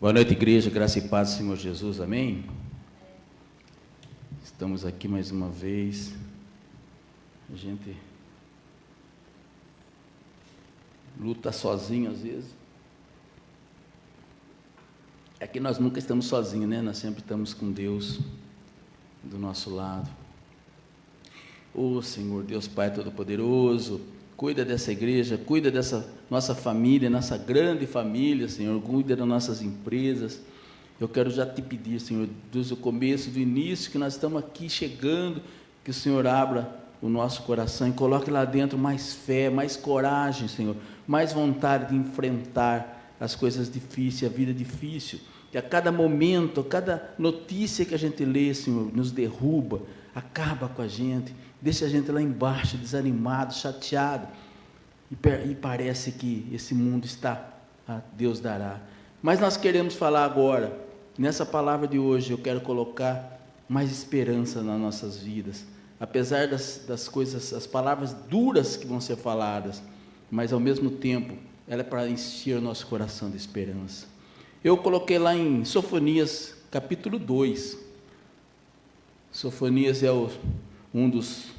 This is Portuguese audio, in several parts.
Boa noite, igreja, graça e paz do Senhor Jesus, amém? Estamos aqui mais uma vez. A gente luta sozinho às vezes. É que nós nunca estamos sozinhos, né? Nós sempre estamos com Deus do nosso lado. Ô Senhor, Deus Pai Todo-Poderoso, cuida dessa igreja, cuida dessa nossa família, nossa grande família, Senhor, cuida das nossas empresas. Eu quero já te pedir, Senhor, desde o começo, do início, que nós estamos aqui chegando, que o Senhor abra o nosso coração e coloque lá dentro mais fé, mais coragem, Senhor, mais vontade de enfrentar as coisas difíceis, a vida difícil, que a cada momento, a cada notícia que a gente lê, Senhor, nos derruba, acaba com a gente, deixa a gente lá embaixo, desanimado, chateado, e parece que esse mundo está, Deus dará. Mas nós queremos falar agora, nessa palavra de hoje, eu quero colocar mais esperança nas nossas vidas, apesar das coisas, as palavras duras que vão ser faladas, mas ao mesmo tempo, ela é para encher o nosso coração de esperança. Eu coloquei lá em Sofonias, capítulo 2, Sofonias é um dos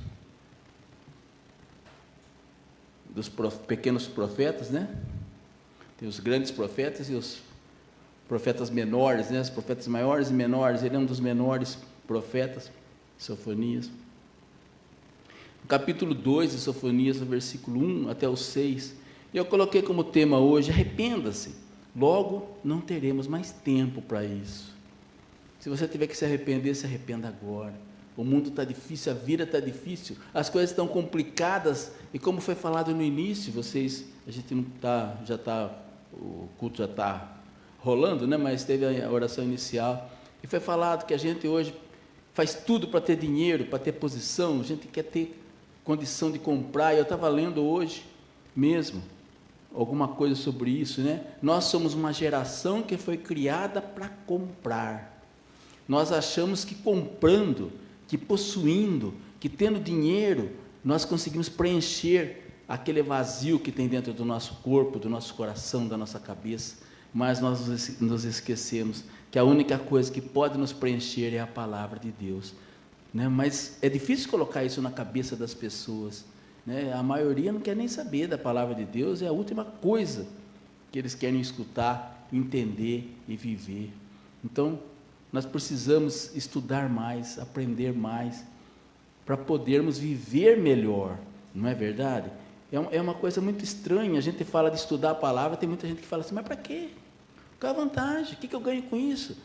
pequenos profetas, né? Tem os grandes profetas e os profetas menores, né? Os profetas maiores e menores. Ele é um dos menores profetas, Sofonias. No capítulo 2 de Sofonias, no versículo 1 até o 6, eu coloquei como tema hoje: arrependa-se, logo não teremos mais tempo para isso. Se você tiver que se arrepender, se arrependa agora. O mundo está difícil, a vida está difícil, as coisas estão complicadas, e como foi falado no início, a gente não está, o culto já está rolando, né? Mas teve a oração inicial, e foi falado que a gente hoje faz tudo para ter dinheiro, para ter posição, a gente quer ter condição de comprar, e eu estava lendo hoje mesmo, alguma coisa sobre isso, né? Nós somos uma geração que foi criada para comprar. Nós achamos que comprando, que possuindo, que tendo dinheiro, nós conseguimos preencher aquele vazio que tem dentro do nosso corpo, do nosso coração, da nossa cabeça, mas nós nos esquecemos que a única coisa que pode nos preencher é a palavra de Deus, né? Mas é difícil colocar isso na cabeça das pessoas, né? A maioria não quer nem saber da palavra de Deus, é a última coisa que eles querem escutar, entender e viver. Então, nós precisamos estudar mais, aprender mais, para podermos viver melhor, não é verdade? É uma coisa muito estranha, a gente fala de estudar a palavra, tem muita gente que fala assim, mas para quê? Qual a vantagem? O que eu ganho com isso?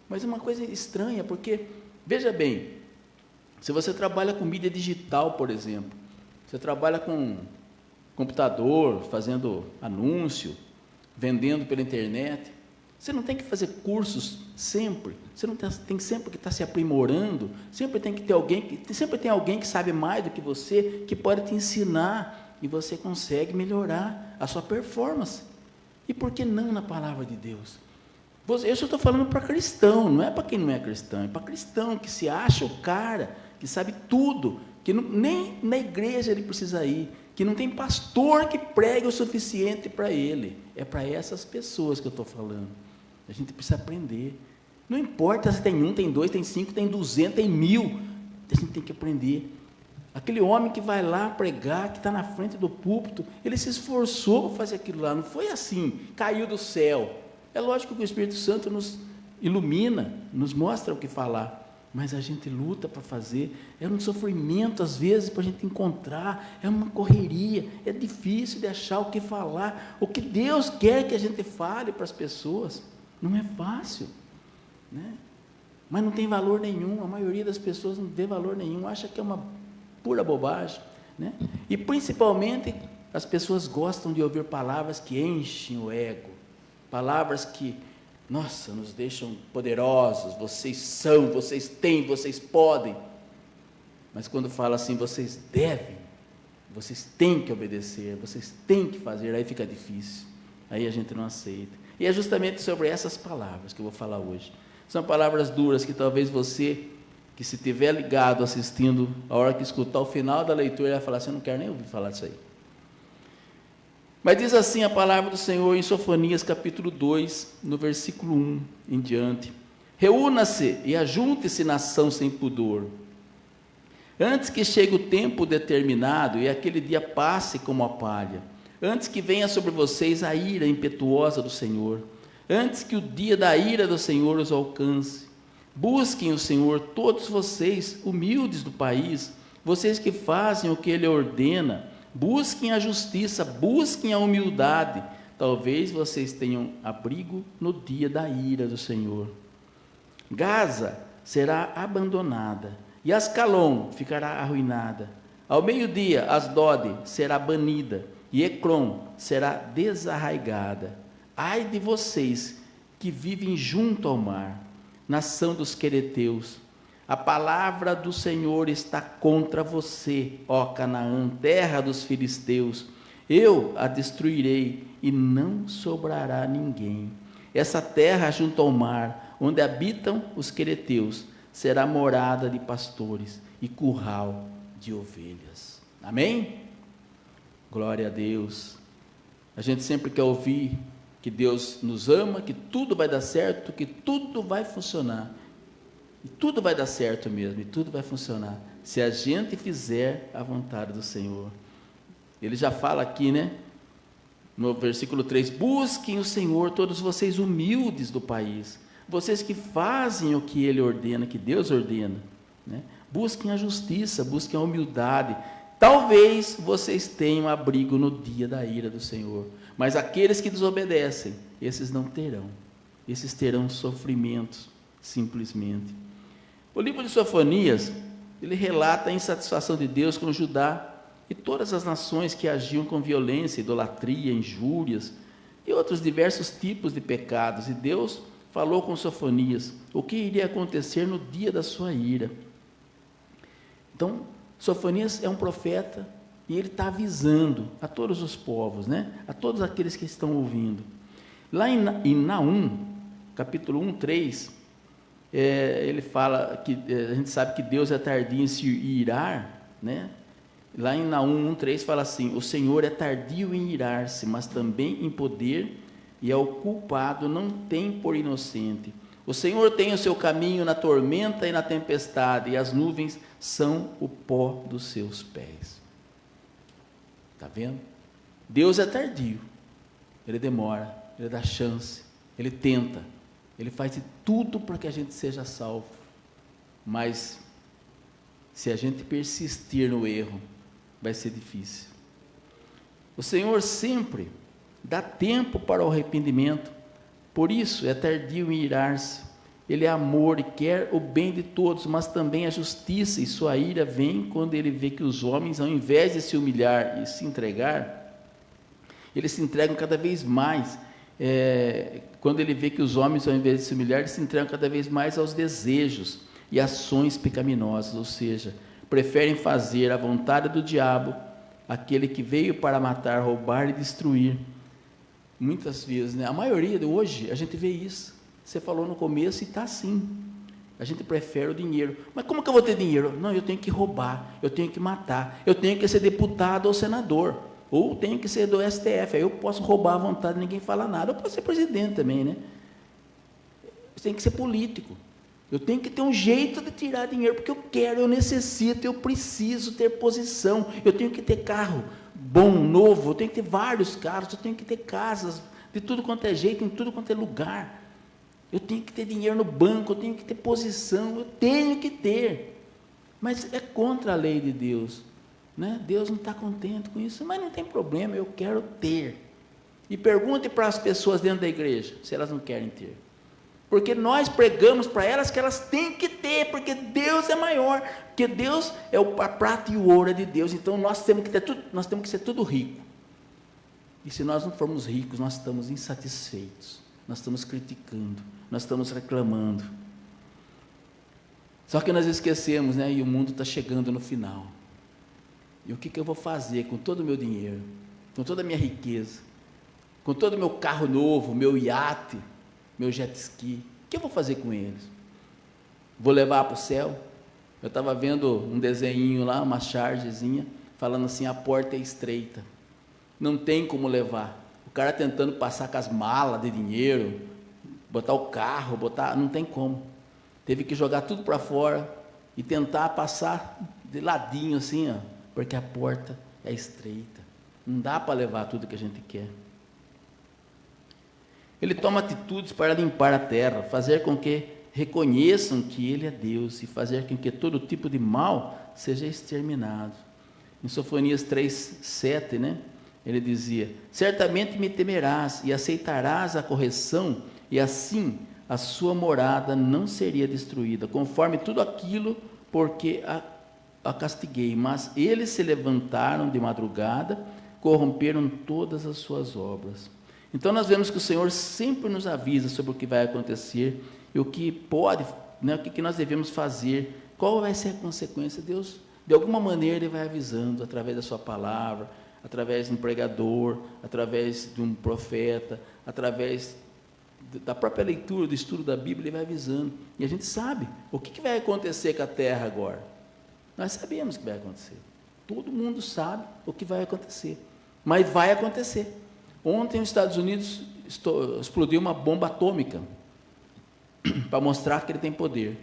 Mas é uma coisa estranha, porque, veja bem, se você trabalha com mídia digital, por exemplo, você trabalha com computador, fazendo anúncio, vendendo pela internet, você não tem que fazer cursos sempre, você não tem sempre que estar se aprimorando, sempre tem alguém que sabe mais do que você, que pode te ensinar, e você consegue melhorar a sua performance. E por que não na palavra de Deus? Eu só estou falando para cristão, não é para quem não é cristão, é para cristão que se acha o cara, que sabe tudo, que nem na igreja ele precisa ir, que não tem pastor que pregue o suficiente para ele. É para essas pessoas que eu estou falando. A gente precisa aprender. Não importa se tem 1, tem 2, tem 5, tem 200, tem 1000. A gente tem que aprender. Aquele homem que vai lá pregar, que está na frente do púlpito, ele se esforçou para fazer aquilo lá. Não foi assim, caiu do céu. É lógico que o Espírito Santo nos ilumina, nos mostra o que falar. Mas a gente luta para fazer, é um sofrimento às vezes para a gente encontrar, é uma correria, é difícil de achar o que falar, o que Deus quer que a gente fale para as pessoas, não é fácil, né? Mas não tem valor nenhum, a maioria das pessoas não tem valor nenhum, acha que é uma pura bobagem, né? E principalmente as pessoas gostam de ouvir palavras que enchem o ego, palavras que, nossa, nos deixam poderosos, vocês são, vocês têm, vocês podem. Mas quando fala assim, vocês devem, vocês têm que obedecer, vocês têm que fazer, aí fica difícil, aí a gente não aceita. E é justamente sobre essas palavras que eu vou falar hoje. São palavras duras que talvez você, que se estiver ligado, assistindo, a hora que escutar o final da leitura, vai falar assim, eu não quero nem ouvir falar disso aí. Mas diz assim a palavra do Senhor em Sofonias capítulo 2, no versículo 1 em diante: reúna-se e ajunte-se nação sem pudor, antes que chegue o tempo determinado e aquele dia passe como a palha, antes que venha sobre vocês a ira impetuosa do Senhor, antes que o dia da ira do Senhor os alcance. Busquem o Senhor, todos vocês humildes do país, vocês que fazem o que Ele ordena. Busquem a justiça, busquem a humildade. Talvez vocês tenham abrigo no dia da ira do Senhor. Gaza será abandonada e Ascalon ficará arruinada. Ao meio-dia, Asdod será banida e Ecrom será desarraigada. Ai de vocês que vivem junto ao mar, nação dos quereteus. A palavra do Senhor está contra você, ó Canaã, terra dos filisteus. Eu a destruirei e não sobrará ninguém. Essa terra junto ao mar, onde habitam os quereteus, será morada de pastores e curral de ovelhas. Amém? Glória a Deus. A gente sempre quer ouvir que Deus nos ama, que tudo vai dar certo, que tudo vai funcionar. E tudo vai dar certo mesmo, e tudo vai funcionar, se a gente fizer a vontade do Senhor. Ele já fala aqui, né? No versículo 3, busquem o Senhor, todos vocês humildes do país, vocês que fazem o que Ele ordena, que Deus ordena, né? Busquem a justiça, busquem a humildade. Talvez vocês tenham abrigo no dia da ira do Senhor, mas aqueles que desobedecem, esses não terão, esses terão sofrimentos, simplesmente. O livro de Sofonias, ele relata a insatisfação de Deus com Judá e todas as nações que agiam com violência, idolatria, injúrias e outros diversos tipos de pecados. E Deus falou com Sofonias o que iria acontecer no dia da sua ira. Então, Sofonias é um profeta e ele está avisando a todos os povos, né? A todos aqueles que estão ouvindo. Lá em Naum, capítulo 1, 3... ele fala que a gente sabe que Deus é tardio em se irar, né? Lá em Naum 1,3 fala assim: o Senhor é tardio em irar-se, mas também em poder, e ao culpado não tem por inocente. O Senhor tem o seu caminho na tormenta e na tempestade, e as nuvens são o pó dos seus pés. Está vendo? Deus é tardio, Ele demora, Ele dá chance, Ele tenta, Ele faz de tudo para que a gente seja salvo, mas se a gente persistir no erro, vai ser difícil. O Senhor sempre dá tempo para o arrependimento, por isso é tardio em irar-se. Ele é amor e quer o bem de todos, mas também a justiça, e sua ira vem quando Ele vê que os homens, ao invés de se humilhar e se entregar, eles se entregam cada vez mais. Quando Ele vê que os homens, ao invés de se humilhar, eles se entregam cada vez mais aos desejos e ações pecaminosas, ou seja, preferem fazer a vontade do diabo, aquele que veio para matar, roubar e destruir. Muitas vezes, né? A maioria de hoje, a gente vê isso. Você falou no começo e está assim. A gente prefere o dinheiro. Mas como que eu vou ter dinheiro? Não, eu tenho que roubar, eu tenho que matar, eu tenho que ser deputado ou senador, ou tenho que ser do STF, aí eu posso roubar à vontade, ninguém fala nada. Eu posso ser presidente também, né? Você tem que ser político. Eu tenho que ter um jeito de tirar dinheiro, porque eu quero, eu necessito, eu preciso ter posição, eu tenho que ter carro bom, novo, eu tenho que ter vários carros, eu tenho que ter casas, de tudo quanto é jeito, em tudo quanto é lugar. Eu tenho que ter dinheiro no banco, eu tenho que ter posição, eu tenho que ter. Mas é contra a lei de Deus, né? Deus não está contente com isso, mas não tem problema, eu quero ter. E pergunte para as pessoas dentro da igreja, se elas não querem ter. Porque nós pregamos para elas que elas têm que ter, porque Deus é maior, porque Deus é a prata e o ouro é de Deus, então nós temos que ter tudo, nós temos que ser tudo rico. E se nós não formos ricos, nós estamos insatisfeitos, nós estamos criticando, nós estamos reclamando. Só que nós esquecemos, né? E o mundo está chegando no final. E o que eu vou fazer com todo o meu dinheiro, com toda a minha riqueza, com todo o meu carro novo, meu iate, meu jet ski? O que eu vou fazer com eles? Vou levar para o céu? Eu estava vendo um desenho lá, uma chargezinha, falando assim: a porta é estreita, não tem como levar. O cara tentando passar com as malas de dinheiro, botar o carro, não tem como. Teve que jogar tudo para fora e tentar passar de ladinho assim, ó, porque a porta é estreita. Não dá para levar tudo que a gente quer. Ele toma atitudes para limpar a terra, fazer com que reconheçam que Ele é Deus e fazer com que todo tipo de mal seja exterminado. Em Sofonias 3:7, né? Ele dizia: certamente me temerás e aceitarás a correção, e assim a sua morada não seria destruída, conforme tudo aquilo porque a castiguei. Mas eles se levantaram de madrugada, corromperam todas as suas obras. Então nós vemos que o Senhor sempre nos avisa sobre o que vai acontecer e o que pode, né, o que nós devemos fazer, qual vai ser a consequência. Deus, de alguma maneira, Ele vai avisando, através da sua palavra, através de um pregador, através de um profeta, através da própria leitura, do estudo da Bíblia. Ele vai avisando, e a gente sabe o que vai acontecer com a terra agora. Nós sabemos o que vai acontecer, todo mundo sabe o que vai acontecer, mas vai acontecer. Ontem os Estados Unidos explodiu uma bomba atômica para mostrar que ele tem poder.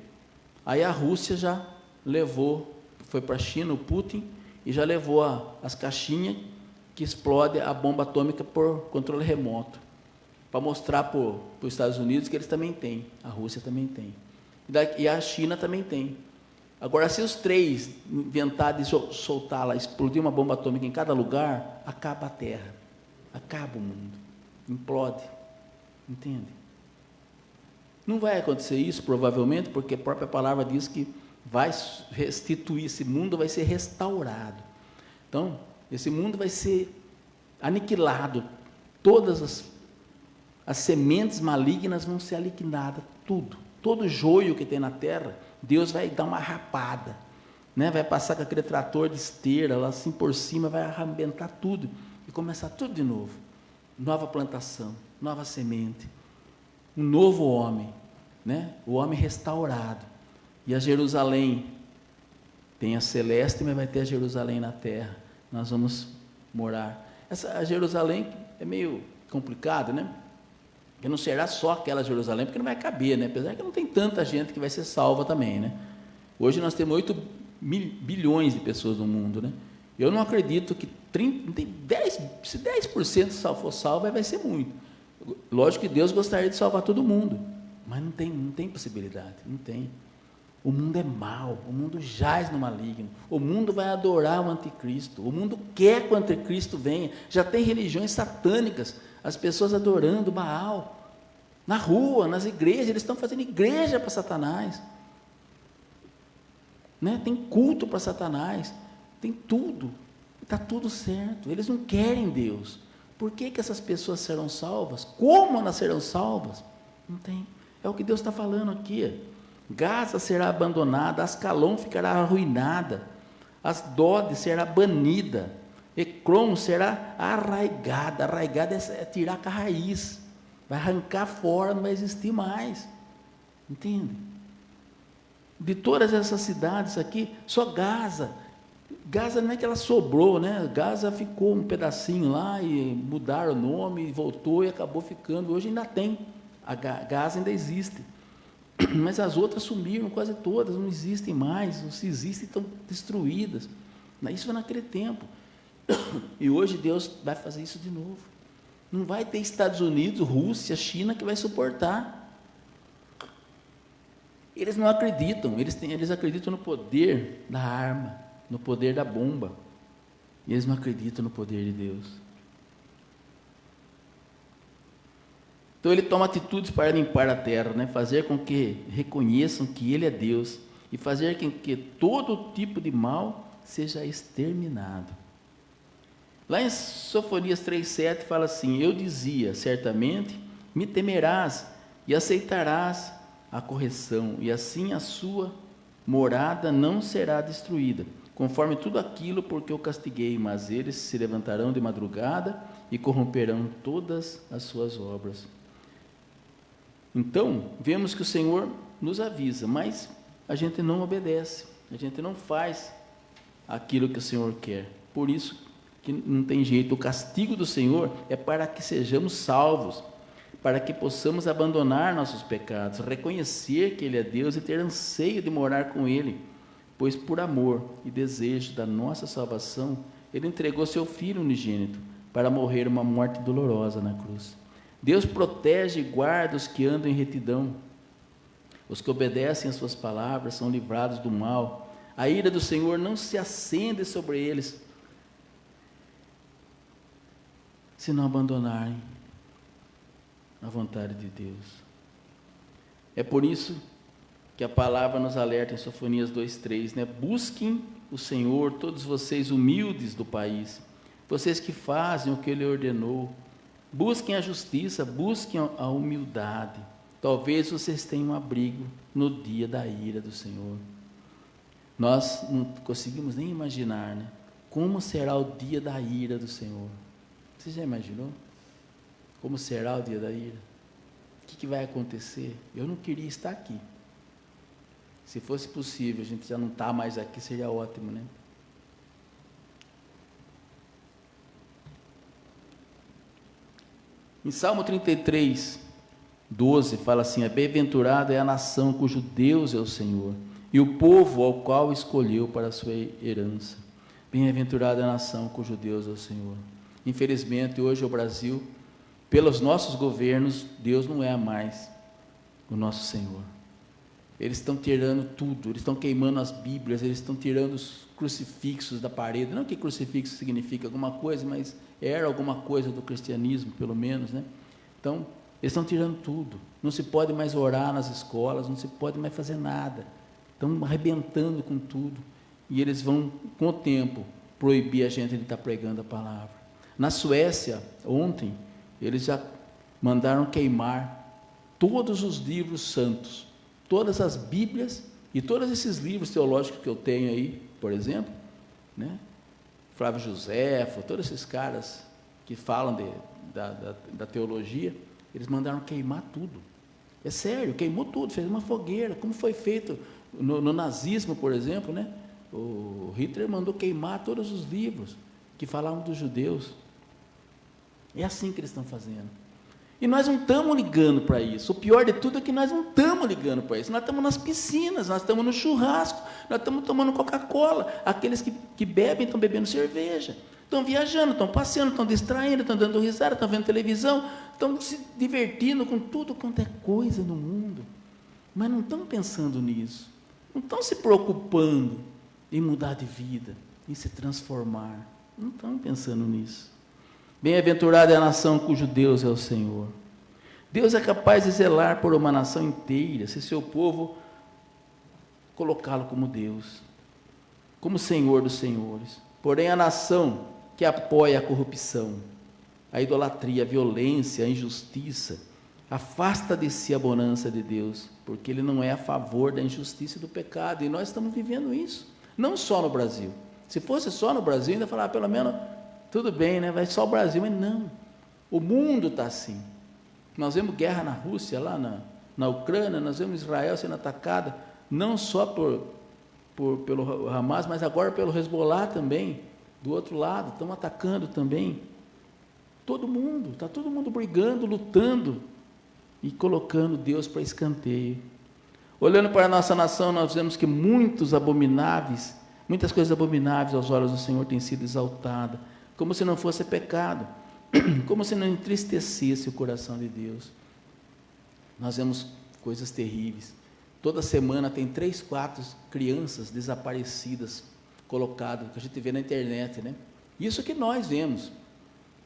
Aí a Rússia já levou, foi para a China, o Putin, e já levou as caixinhas que explode a bomba atômica por controle remoto, para mostrar para os Estados Unidos que eles também têm, a Rússia também tem, e a China também tem. Agora, se os três inventarem de soltar lá, explodir uma bomba atômica em cada lugar, acaba a Terra, acaba o mundo, implode, entende? Não vai acontecer isso, provavelmente, porque a própria palavra diz que vai restituir, esse mundo vai ser restaurado. Então, esse mundo vai ser aniquilado, todas as sementes malignas vão ser aniquiladas, tudo, todo joio que tem na terra, Deus vai dar uma rapada, né? Vai passar com aquele trator de esteira, lá assim por cima, vai arrebentar tudo, e começar tudo de novo, nova plantação, nova semente, um novo homem, né? O homem restaurado. E a Jerusalém, tem a celeste, mas vai ter a Jerusalém na terra, nós vamos morar. A Jerusalém é meio complicado, né? Porque não será só aquela Jerusalém, porque não vai caber, né? Apesar que não tem tanta gente que vai ser salva também, né? Hoje nós temos 8 bilhões de pessoas no mundo, né? Eu não acredito que 10%, se 10% for salvo, vai ser muito. Lógico que Deus gostaria de salvar todo mundo, mas não tem possibilidade, não tem. O mundo é mau, o mundo jaz no maligno, o mundo vai adorar o anticristo, o mundo quer que o anticristo venha. Já tem religiões satânicas, as pessoas adorando Baal, na rua, nas igrejas, eles estão fazendo igreja para Satanás, né? Tem culto para Satanás, tem tudo, está tudo certo. Eles não querem Deus. Por que essas pessoas serão salvas? Como elas serão salvas? Não tem. É o que Deus está falando aqui. Gaza será abandonada, Ascalon ficará arruinada, Asdod será banida, Ecrom será arraigada. Arraigada é tirar com a raiz, vai arrancar fora, não vai existir mais, entende? De todas essas cidades aqui, só Gaza não é que ela sobrou, né? Gaza ficou um pedacinho lá e mudaram o nome, e voltou e acabou ficando. Hoje ainda tem, a Gaza ainda existe, mas as outras sumiram quase todas, não existem mais, ou se existem, estão destruídas. Isso foi naquele tempo, e hoje Deus vai fazer isso de novo. Não vai ter Estados Unidos, Rússia, China que vai suportar. Eles não acreditam, eles acreditam no poder da arma, no poder da bomba, e eles não acreditam no poder de Deus. Então ele toma atitudes para limpar a terra, né? Fazer com que reconheçam que Ele é Deus, e fazer com que todo tipo de mal seja exterminado. Lá em Sofonias 3,7 fala assim: eu dizia, certamente me temerás e aceitarás a correção, e assim a sua morada não será destruída, conforme tudo aquilo porque eu castiguei, mas eles se levantarão de madrugada e corromperão todas as suas obras. Então, vemos que o Senhor nos avisa, mas a gente não obedece, a gente não faz aquilo que o Senhor quer. Por isso, que não tem jeito. O castigo do Senhor é para que sejamos salvos, para que possamos abandonar nossos pecados, reconhecer que Ele é Deus e ter anseio de morar com Ele, pois por amor e desejo da nossa salvação, Ele entregou seu Filho unigênito para morrer uma morte dolorosa na cruz. Deus protege e guarda os que andam em retidão. Os que obedecem às suas palavras são livrados do mal. A ira do Senhor não se acende sobre eles, se não abandonarem a vontade de Deus. É por isso que a palavra nos alerta em Sofonias 2:3, né? Busquem o Senhor, todos vocês humildes do país, vocês que fazem o que Ele ordenou. Busquem a justiça, busquem a humildade. Talvez vocês tenham um abrigo no dia da ira do Senhor. Nós não conseguimos nem imaginar, né? Como será o dia da ira do Senhor? Você já imaginou? Como será o dia da ira? O que vai acontecer? Eu não queria estar aqui. Se fosse possível, a gente já não está mais aqui, seria ótimo, né? Em Salmo 33, 12, fala assim: bem-aventurada é a nação cujo Deus é o Senhor, e o povo ao qual escolheu para a sua herança. Bem-aventurada é a nação cujo Deus é o Senhor. Infelizmente, hoje o Brasil, pelos nossos governos, Deus não é mais o nosso Senhor. Eles estão tirando tudo, eles estão queimando as Bíblias, eles estão tirando os crucifixos da parede. Não que crucifixo significa alguma coisa, mas era alguma coisa do cristianismo, pelo menos, né? Então, eles estão tirando tudo. Não se pode mais orar nas escolas, não se pode mais fazer nada. Estão arrebentando com tudo. E eles vão, com o tempo, proibir a gente de estar pregando a palavra. Na Suécia, ontem, eles já mandaram queimar todos os livros santos, todas as Bíblias e todos esses livros teológicos que eu tenho aí, por exemplo, né? Flávio Josefo, todos esses caras que falam da teologia, eles mandaram queimar tudo. É sério, queimou tudo, fez uma fogueira, como foi feito no nazismo, por exemplo, né? O Hitler mandou queimar todos os livros que falavam dos judeus. É assim que eles estão fazendo. E nós não estamos ligando para isso. O pior de tudo é que nós não estamos ligando para isso. Nós estamos nas piscinas, nós estamos no churrasco, nós estamos tomando Coca-Cola. Aqueles que bebem estão bebendo cerveja, estão viajando, estão passeando, estão distraindo, estão dando risada, estão vendo televisão, estão se divertindo com tudo quanto é coisa no mundo. Mas não estão pensando nisso. Não estão se preocupando em mudar de vida, em se transformar. Não estão pensando nisso. Bem-aventurada é a nação cujo Deus é o Senhor. Deus é capaz de zelar por uma nação inteira, se seu povo colocá-lo como Deus, como Senhor dos senhores. Porém, a nação que apoia a corrupção, a idolatria, a violência, a injustiça, afasta de si a bonança de Deus, porque Ele não é a favor da injustiça e do pecado, e nós estamos vivendo isso, não só no Brasil. Se fosse só no Brasil, ainda falar, pelo menos, tudo bem, né? Vai só o Brasil, mas não, o mundo está assim. Nós vemos guerra na Rússia, lá na Ucrânia, nós vemos Israel sendo atacada, não só pelo Hamas, mas agora pelo Hezbollah também, do outro lado, estão atacando também. Todo mundo, está todo mundo brigando, lutando e colocando Deus para escanteio. Olhando para a nossa nação, nós vemos que muitas coisas abomináveis aos olhos do Senhor têm sido exaltadas, como se não fosse pecado, como se não entristecesse o coração de Deus. Nós vemos coisas terríveis. Toda semana tem 3, 4 crianças desaparecidas colocadas, que a gente vê na internet, né? Isso que nós vemos,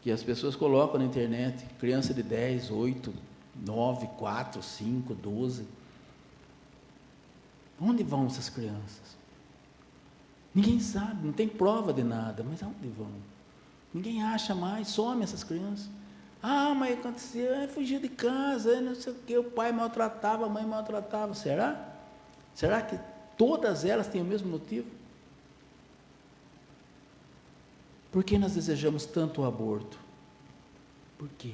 que as pessoas colocam na internet, criança de 10, 8, 9, 4, 5, 12. Onde vão essas crianças? Ninguém sabe, não tem prova de nada, mas aonde vão? Ninguém acha mais, some essas crianças. Ah, mas aconteceu, fugia de casa, não sei o que, o pai maltratava, a mãe maltratava. Será? Será que todas elas têm o mesmo motivo? Por que nós desejamos tanto o aborto? Por quê?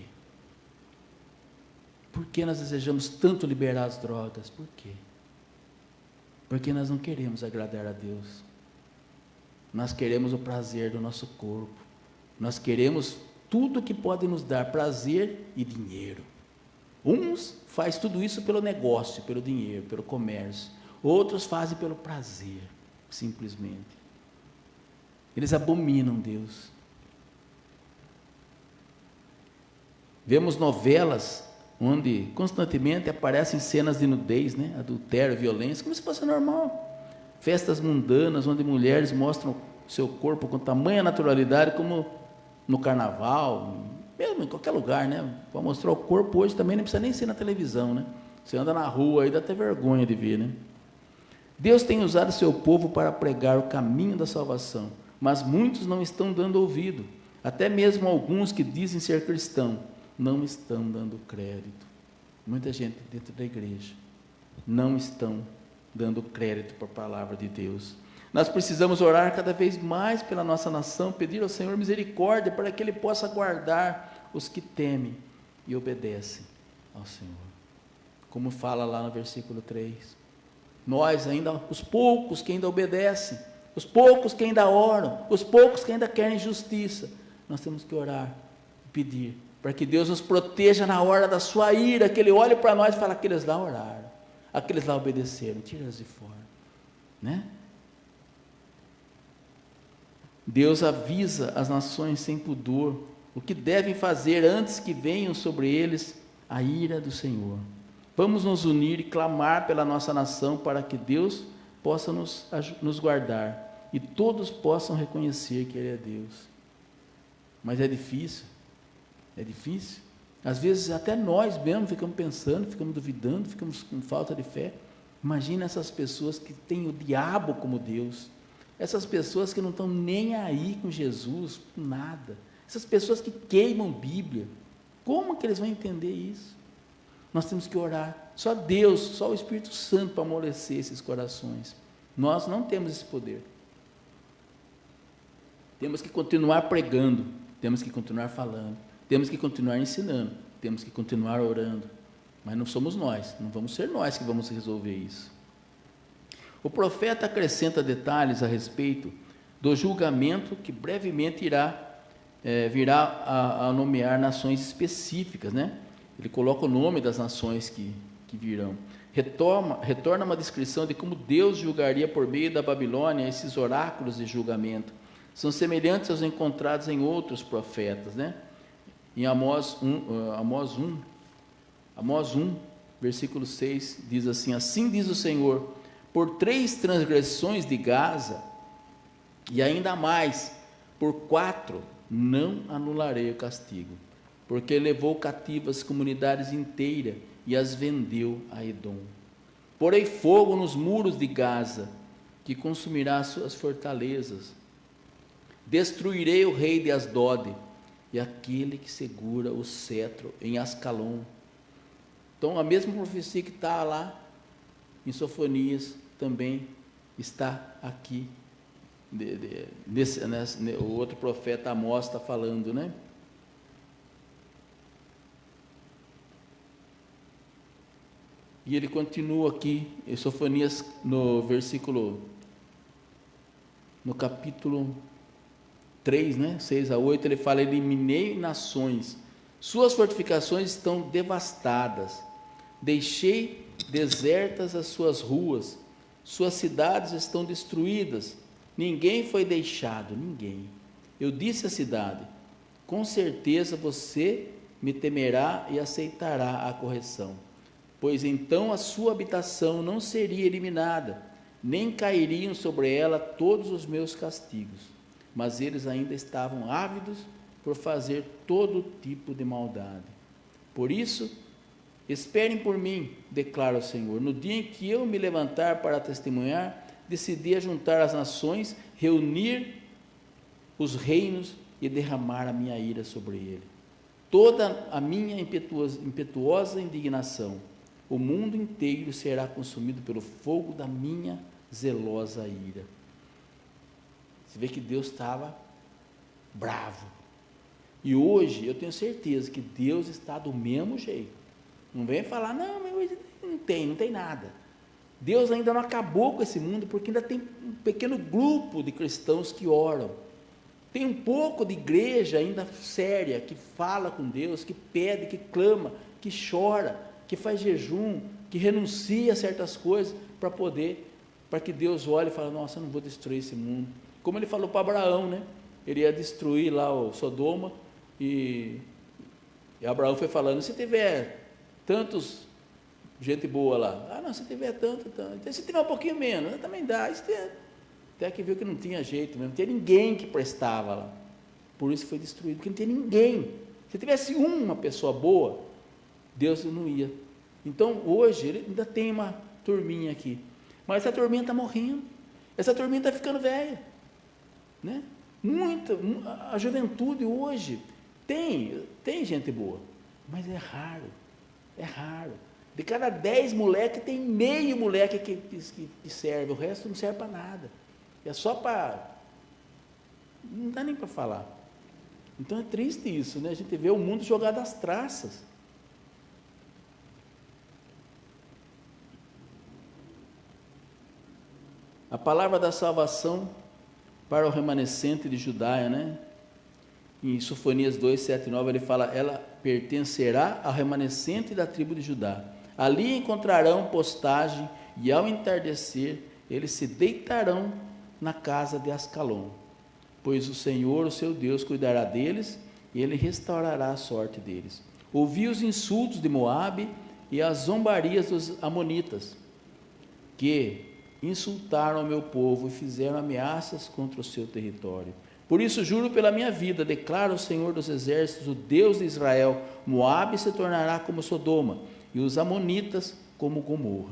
Por que nós desejamos tanto liberar as drogas? Por quê? Porque nós não queremos agradar a Deus. Nós queremos o prazer do nosso corpo. Nós queremos tudo que pode nos dar prazer e dinheiro. Uns faz tudo isso pelo negócio, pelo dinheiro, pelo comércio. Outros fazem pelo prazer, simplesmente. Eles abominam Deus. Vemos novelas onde constantemente aparecem cenas de nudez, né? Adultério, violência, como se fosse normal. Festas mundanas onde mulheres mostram seu corpo com tamanha naturalidade, como no carnaval, mesmo em qualquer lugar, né? Para mostrar o corpo hoje também não precisa nem ser na televisão, né? Você anda na rua aí, dá até vergonha de ver, né? Deus tem usado seu povo para pregar o caminho da salvação, mas muitos não estão dando ouvido. Até mesmo alguns que dizem ser cristãos não estão dando crédito. Muita gente dentro da igreja não estão dando crédito para a palavra de Deus. Nós precisamos orar cada vez mais pela nossa nação, pedir ao Senhor misericórdia para que Ele possa guardar os que temem e obedecem ao Senhor. Como fala lá no versículo 3. Nós ainda, os poucos que ainda obedecem, os poucos que ainda oram, os poucos que ainda querem justiça, nós temos que orar, pedir, para que Deus nos proteja na hora da sua ira, que Ele olhe para nós e fale, aqueles lá oraram, aqueles lá obedeceram, tira-os de fora, né? Deus avisa as nações sem pudor o que devem fazer antes que venham sobre eles a ira do Senhor. Vamos nos unir e clamar pela nossa nação para que Deus possa nos guardar e todos possam reconhecer que Ele é Deus. Mas é difícil, às vezes até nós mesmos ficamos pensando, ficamos duvidando, ficamos com falta de fé. Imagina essas pessoas que têm o diabo como Deus, essas pessoas que não estão nem aí com Jesus, com nada, essas pessoas que queimam Bíblia, como que eles vão entender isso? Nós temos que orar, só Deus, só o Espírito Santo para amolecer esses corações. Nós não temos esse poder. Temos que continuar pregando, temos que continuar falando, temos que continuar ensinando, temos que continuar orando, mas não somos nós, não vamos ser nós que vamos resolver isso. O profeta acrescenta detalhes a respeito do julgamento que brevemente virá a nomear nações específicas, né? Ele coloca o nome das nações que virão. Retorna uma descrição de como Deus julgaria por meio da Babilônia esses oráculos de julgamento. São semelhantes aos encontrados em outros profetas, né? Em Amós 1, versículo 6, diz assim: assim diz o Senhor, por 3 transgressões de Gaza, e ainda mais, por 4, não anularei o castigo, porque levou cativas comunidades inteiras e as vendeu a Edom. Porei fogo nos muros de Gaza, que consumirá suas fortalezas. Destruirei o rei de Asdod e aquele que segura o cetro em Ascalon. Então a mesma profecia que está lá em Sofonias também está aqui. O outro profeta Amós está falando, né? E ele continua aqui, em Sofonias, no capítulo 3, né? 6-8, ele fala: eliminei nações, suas fortificações estão devastadas, deixei desertas as suas ruas, suas cidades estão destruídas, ninguém foi deixado, ninguém. Eu disse à cidade: com certeza você me temerá e aceitará a correção, pois então a sua habitação não seria eliminada, nem cairiam sobre ela todos os meus castigos, mas eles ainda estavam ávidos por fazer todo tipo de maldade. Por isso, esperem por mim, declara o Senhor. No dia em que eu me levantar para testemunhar, decidi ajuntar as nações, reunir os reinos e derramar a minha ira sobre ele. Toda a minha impetuosa indignação, o mundo inteiro será consumido pelo fogo da minha zelosa ira. Você vê que Deus estava bravo. E hoje eu tenho certeza que Deus está do mesmo jeito. Não vem falar, não, mas hoje não tem nada. Deus ainda não acabou com esse mundo, porque ainda tem um pequeno grupo de cristãos que oram. Tem um pouco de igreja ainda séria, que fala com Deus, que pede, que clama, que chora, que faz jejum, que renuncia a certas coisas para que Deus olhe e fale, nossa, eu não vou destruir esse mundo. Como ele falou para Abraão, né? Ele ia destruir lá o Sodoma, e Abraão foi falando, se tiver tantos gente boa lá, não, se tiver tanto, então, se tiver um pouquinho menos, também dá, até que viu que não tinha jeito mesmo, não tinha ninguém que prestava lá, por isso foi destruído, porque não tinha ninguém. Se tivesse uma pessoa boa, Deus não ia. Então hoje ele ainda tem uma turminha aqui, mas essa turminha está morrendo, essa turminha está ficando velha, né? A juventude hoje tem gente boa, mas é raro. De cada 10 moleques, tem meio moleque que serve, o resto não serve para nada, é só para, não dá nem para falar. Então é triste isso, né? A gente vê o mundo jogado às traças. A palavra da salvação para o remanescente de Judá, né? Em Sofonias 2, 7 e 9, ele fala, ela pertencerá ao remanescente da tribo de Judá. Ali encontrarão postagem, e ao entardecer, eles se deitarão na casa de Ascalon, pois o Senhor, o seu Deus, cuidará deles, e ele restaurará a sorte deles. Ouvi os insultos de Moabe e as zombarias dos amonitas, que insultaram o meu povo e fizeram ameaças contra o seu território. Por isso juro pela minha vida, declara o Senhor dos exércitos, o Deus de Israel, Moabe se tornará como Sodoma, e os amonitas como Gomorra,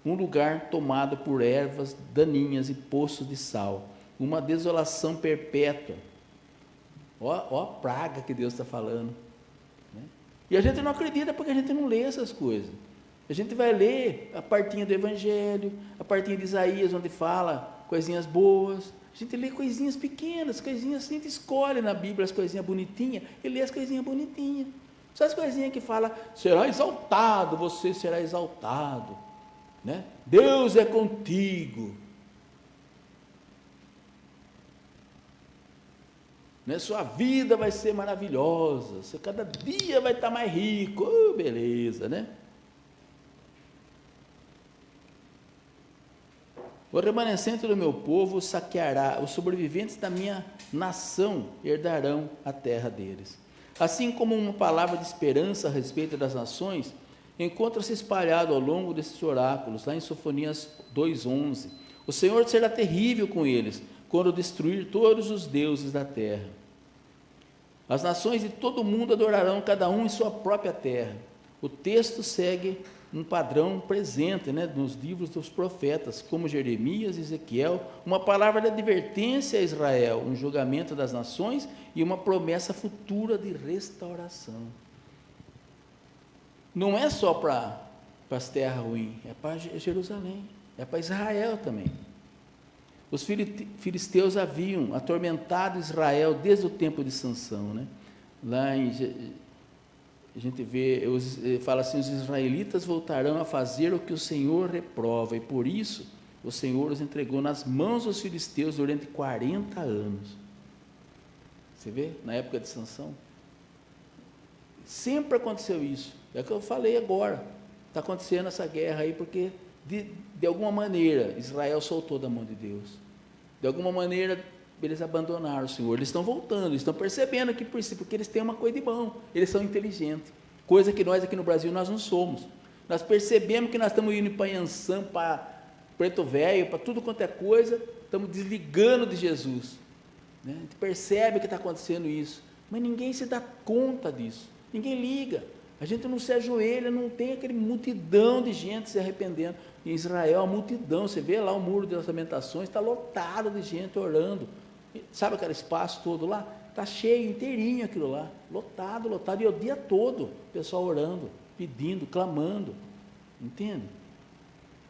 um lugar tomado por ervas daninhas e poços de sal, uma desolação perpétua. Ó a praga que Deus está falando, né? E a gente não acredita porque a gente não lê essas coisas. A gente vai ler a partinha do Evangelho, a partinha de Isaías, onde fala coisinhas boas. A gente lê coisinhas pequenas, coisinhas assim, a gente escolhe na Bíblia as coisinhas bonitinhas e lê as coisinhas bonitinhas. Só as coisinhas que fala, será exaltado, você será exaltado, né? Deus é contigo, né? Sua vida vai ser maravilhosa, você cada dia vai estar mais rico, beleza, né? O remanescente do meu povo saqueará, os sobreviventes da minha nação herdarão a terra deles. Assim como uma palavra de esperança a respeito das nações, encontra-se espalhado ao longo desses oráculos, lá em Sofonias 2,11. O Senhor será terrível com eles, quando destruir todos os deuses da terra. As nações de todo o mundo adorarão cada um em sua própria terra. O texto segue um padrão presente, né, nos livros dos profetas, como Jeremias e Ezequiel, uma palavra de advertência a Israel, um julgamento das nações e uma promessa futura de restauração. Não é só para as terras ruins, é para Jerusalém, é para Israel também. Os filisteus haviam atormentado Israel desde o tempo de Sansão, né? Lá a gente vê, fala assim, os israelitas voltarão a fazer o que o Senhor reprova, e por isso o Senhor os entregou nas mãos dos filisteus durante 40 anos. Você vê, na época de Sansão, sempre aconteceu isso, é o que eu falei agora, está acontecendo essa guerra aí, porque de alguma maneira Israel soltou da mão de Deus, de alguma maneira eles abandonaram o Senhor, eles estão voltando, eles estão percebendo aqui por si, porque eles têm uma coisa de bom, eles são inteligentes, coisa que nós aqui no Brasil nós não somos. Nós percebemos que nós estamos indo para Anhã, para Preto Velho, para tudo quanto é coisa, estamos desligando de Jesus, né? A gente percebe que está acontecendo isso, mas ninguém se dá conta disso, ninguém liga, a gente não se ajoelha, não tem aquele multidão de gente se arrependendo. Em Israel, a multidão, você vê lá o Muro das Lamentações, está lotado de gente orando, sabe aquele espaço todo lá? Está cheio, inteirinho aquilo lá, lotado, e o dia todo, o pessoal orando, pedindo, clamando, entende?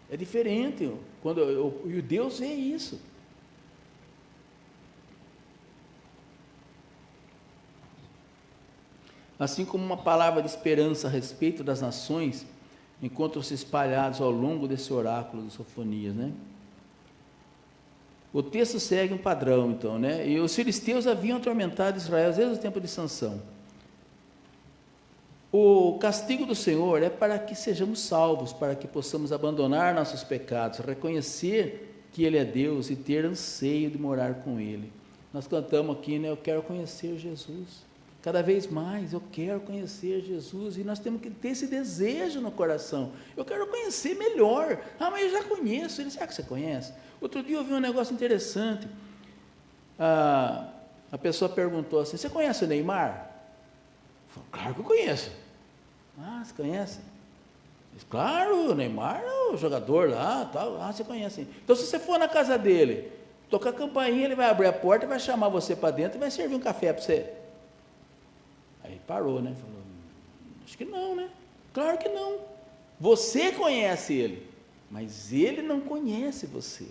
É diferente, e Deus vê isso. Assim como uma palavra de esperança a respeito das nações, encontram-se espalhados ao longo desse oráculo de Sofonias, né? O texto segue um padrão, então, né? E os filisteus haviam atormentado Israel desde o tempo de Sansão. O castigo do Senhor é para que sejamos salvos, para que possamos abandonar nossos pecados, reconhecer que Ele é Deus e ter anseio de morar com Ele. Nós cantamos aqui, né? Eu quero conhecer Jesus. Cada vez mais eu quero conhecer Jesus, e nós temos que ter esse desejo no coração. Eu quero conhecer melhor. Ah, mas eu já conheço ele. Será que você conhece? Outro dia eu vi um negócio interessante. A pessoa perguntou assim: você conhece o Neymar? Eu falei: claro que eu conheço. Ah, você conhece? Eu falei: claro, o Neymar é o jogador lá, tal. Ah, você conhece. Então, se você for na casa dele, tocar a campainha, ele vai abrir a porta, vai chamar você para dentro e vai servir um café para você. Aí parou, né? Falou: acho que não, né? Claro que não. Você conhece ele, mas ele não conhece você.